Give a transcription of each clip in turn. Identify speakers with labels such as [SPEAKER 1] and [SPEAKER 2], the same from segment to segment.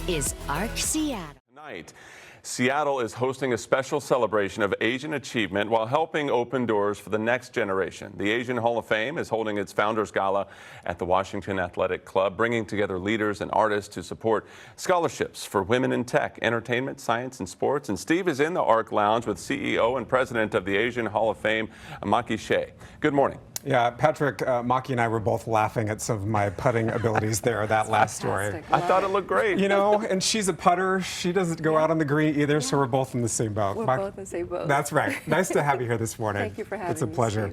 [SPEAKER 1] is ARC Seattle.
[SPEAKER 2] Tonight, Seattle is hosting a special celebration of Asian achievement while helping open doors for the next generation. The Asian Hall of Fame is holding its Founders Gala at the Washington Athletic Club, bringing together leaders and artists to support scholarships for women in tech, entertainment, science, and sports. And Steve is in the ARC Lounge with CEO and president of the Asian Hall of Fame, Maki Hsieh. Good morning.
[SPEAKER 3] Yeah, Patrick, Maki and I were both laughing at some of my putting abilities there, that last story.
[SPEAKER 2] I thought it looked great.
[SPEAKER 3] You know, and she's a putter. She doesn't go out on the green either, so we're both in the same boat.
[SPEAKER 4] We're both in the same boat.
[SPEAKER 3] That's right. Nice to have you here this morning.
[SPEAKER 4] Thank you for having me.
[SPEAKER 3] It's a pleasure.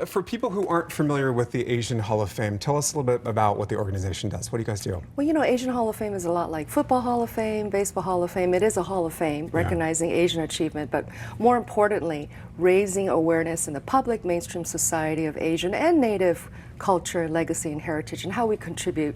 [SPEAKER 3] For people who aren't familiar with the Asian Hall of Fame, tell us a little bit about what the organization does. What do you guys do?
[SPEAKER 4] Well, you know, Asian Hall of Fame is a lot like Football Hall of Fame, Baseball Hall of Fame. It is a Hall of Fame recognizing Asian achievement, but more importantly, raising awareness in the public mainstream society of Asian and Native culture, legacy, and heritage, and how we contribute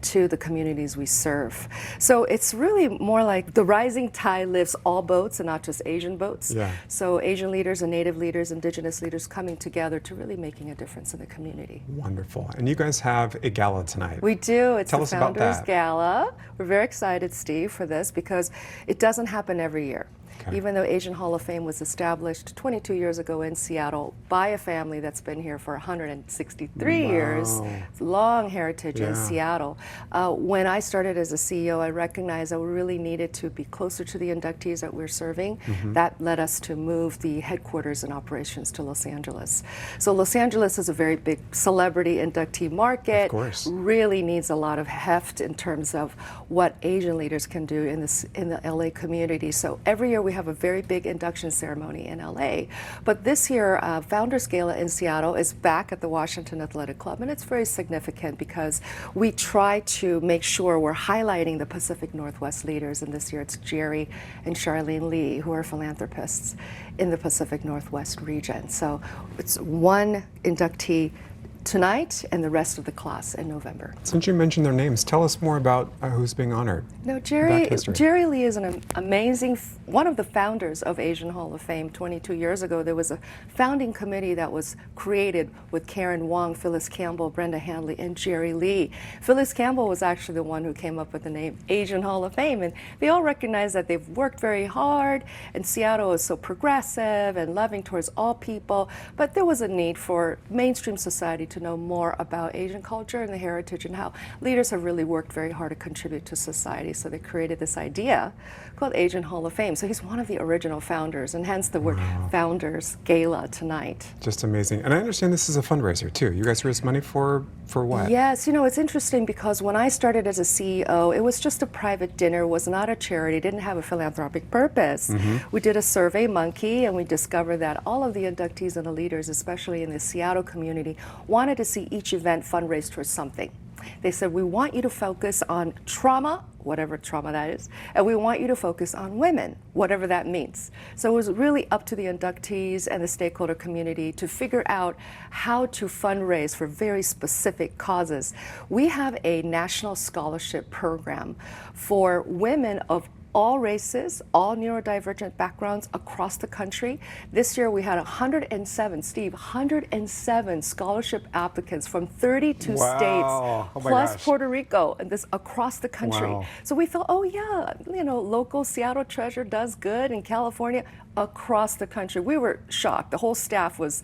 [SPEAKER 4] to the communities we serve. So it's really more like the rising tide lifts all boats and not just Asian boats.
[SPEAKER 3] Yeah.
[SPEAKER 4] So Asian leaders and Native leaders, Indigenous leaders coming together to really making a difference in the community.
[SPEAKER 3] Wonderful. And you guys have a gala tonight.
[SPEAKER 4] We do. It's
[SPEAKER 3] Tell
[SPEAKER 4] the
[SPEAKER 3] us about
[SPEAKER 4] Founders
[SPEAKER 3] that.
[SPEAKER 4] Gala. We're very excited, Steve, for this because it doesn't happen every year.
[SPEAKER 3] Okay.
[SPEAKER 4] Even though Asian Hall of Fame was established 22 years ago in Seattle by a family that's been here for 163 years, long heritage in Seattle. When I started as a CEO, I recognized that we really needed to be closer to the inductees that we're serving. That led us to move the headquarters and operations to Los Angeles. So Los Angeles is a very big celebrity inductee market.
[SPEAKER 3] Of course.
[SPEAKER 4] Really needs a lot of heft in terms of what Asian leaders can do in the LA community. So every year we have a very big induction ceremony in LA. But this year, Founders Gala in Seattle is back at the Washington Athletic Club, and it's very significant because we try to make sure we're highlighting the Pacific Northwest leaders, and this year it's Jerry and Charlene Lee, who are philanthropists in the Pacific Northwest region. So it's one inductee tonight and the rest of the class in November.
[SPEAKER 3] Since you mentioned their names, tell us more about who's being honored.
[SPEAKER 4] No, Jerry Lee is an amazing, one of the founders of Asian Hall of Fame. 22 years ago, there was a founding committee that was created with Karen Wong, Phyllis Campbell, Brenda Handley, and Jerry Lee. Phyllis Campbell was actually the one who came up with the name Asian Hall of Fame, and they all recognize that they've worked very hard, and Seattle is so progressive and loving towards all people, but there was a need for mainstream society to know more about Asian culture and the heritage and how leaders have really worked very hard to contribute to society. So they created this idea called Asian Hall of Fame. So he's one of the original founders, and hence the word Founders Gala tonight.
[SPEAKER 3] Just amazing. And I understand this is a fundraiser too. You guys raise money for what?
[SPEAKER 4] Yes, you know, it's interesting because when I started as a CEO, it was just a private dinner, was not a charity, didn't have a philanthropic purpose. We did a survey, Maki, and we discovered that all of the inductees and the leaders, especially in the Seattle community, wanted to see each event fundraise towards something. They said, we want you to focus on trauma, whatever trauma that is, and we want you to focus on women, whatever that means. So it was really up to the inductees and the stakeholder community to figure out how to fundraise for very specific causes. We have a national scholarship program for women of all races, all neurodivergent backgrounds across the country. This year we had 107, Steve, 107 scholarship applicants from 32 states, plus Puerto Rico, and this across the country. So we thought, oh yeah, you know, local Seattle Treasure does good in California, across the country. We were shocked. The whole staff was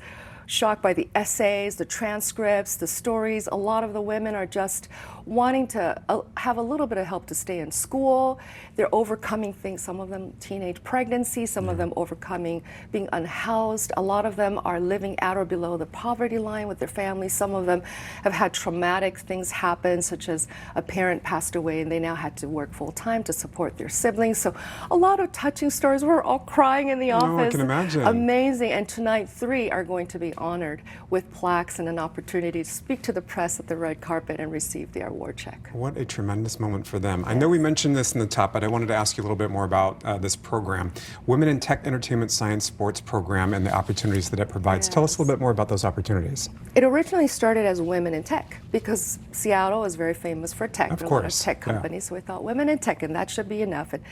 [SPEAKER 4] shocked by the essays, the transcripts, the stories. A lot of the women are just wanting to have a little bit of help to stay in school. They're overcoming things, some of them teenage pregnancy, some of them overcoming being unhoused. A lot of them are living at or below the poverty line with their families. Some of them have had traumatic things happen, such as a parent passed away and they now had to work full time to support their siblings. So a lot of touching stories. We're all crying in the office.
[SPEAKER 3] I can imagine.
[SPEAKER 4] Amazing. And tonight, 3 are going to be honored with plaques and an opportunity to speak to the press at the red carpet and receive the award check.
[SPEAKER 3] What a tremendous moment for them. Yes. I know we mentioned this in the top, but I wanted to ask you a little bit more about this program. Women in Tech, Entertainment, Science, Sports program and the opportunities that it provides. Tell us a little bit more about those opportunities.
[SPEAKER 4] It originally started as Women in Tech because Seattle is very famous for tech.
[SPEAKER 3] Of
[SPEAKER 4] There are
[SPEAKER 3] course.
[SPEAKER 4] a lot of tech companies, so we thought Women in Tech, and that should be enough. And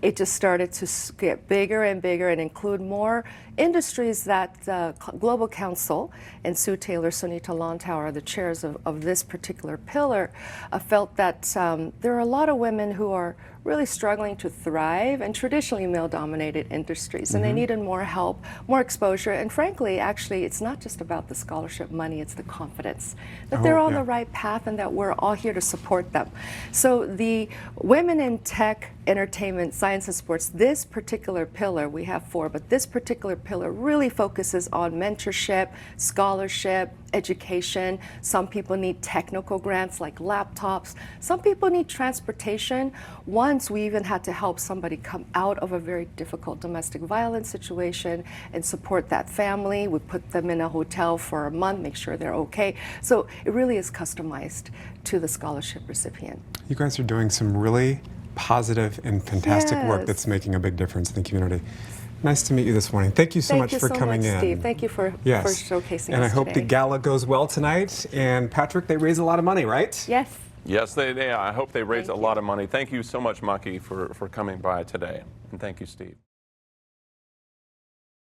[SPEAKER 4] it just started to get bigger and bigger and include more industries that Global Council and Sue Taylor, Sunita Lontower are the chairs of this particular pillar, felt that there are a lot of women who are really struggling to thrive in traditionally male-dominated industries, and they needed more help, more exposure, and frankly, actually, it's not just about the scholarship money, it's the confidence that they're on the right path and that we're all here to support them. So the Women in Tech, Entertainment, Science, and Sports, this particular pillar, we have 4, but this particular pillar really focuses on mentorship, scholarship, education. Some people need technical grants like laptops. Some people need transportation. Once we even had to help somebody come out of a very difficult domestic violence situation and support that family. We put them in a hotel for a month, make sure they're okay. So it really is customized to the scholarship recipient.
[SPEAKER 3] You guys are doing some really positive and fantastic work
[SPEAKER 4] Yes.
[SPEAKER 3] that's making a big difference in the community. Nice to meet you this morning. Thank you so much for coming in.
[SPEAKER 4] Steve. Thank you for showcasing
[SPEAKER 3] And
[SPEAKER 4] us
[SPEAKER 3] I hope
[SPEAKER 4] today.
[SPEAKER 3] the gala goes well tonight. And Patrick, they raise a lot of money, right?
[SPEAKER 4] Yes.
[SPEAKER 2] Yes, I hope they raise
[SPEAKER 4] Thank
[SPEAKER 2] a
[SPEAKER 4] you.
[SPEAKER 2] lot of money. Thank you so much, Maki, for coming by today. And thank you, Steve.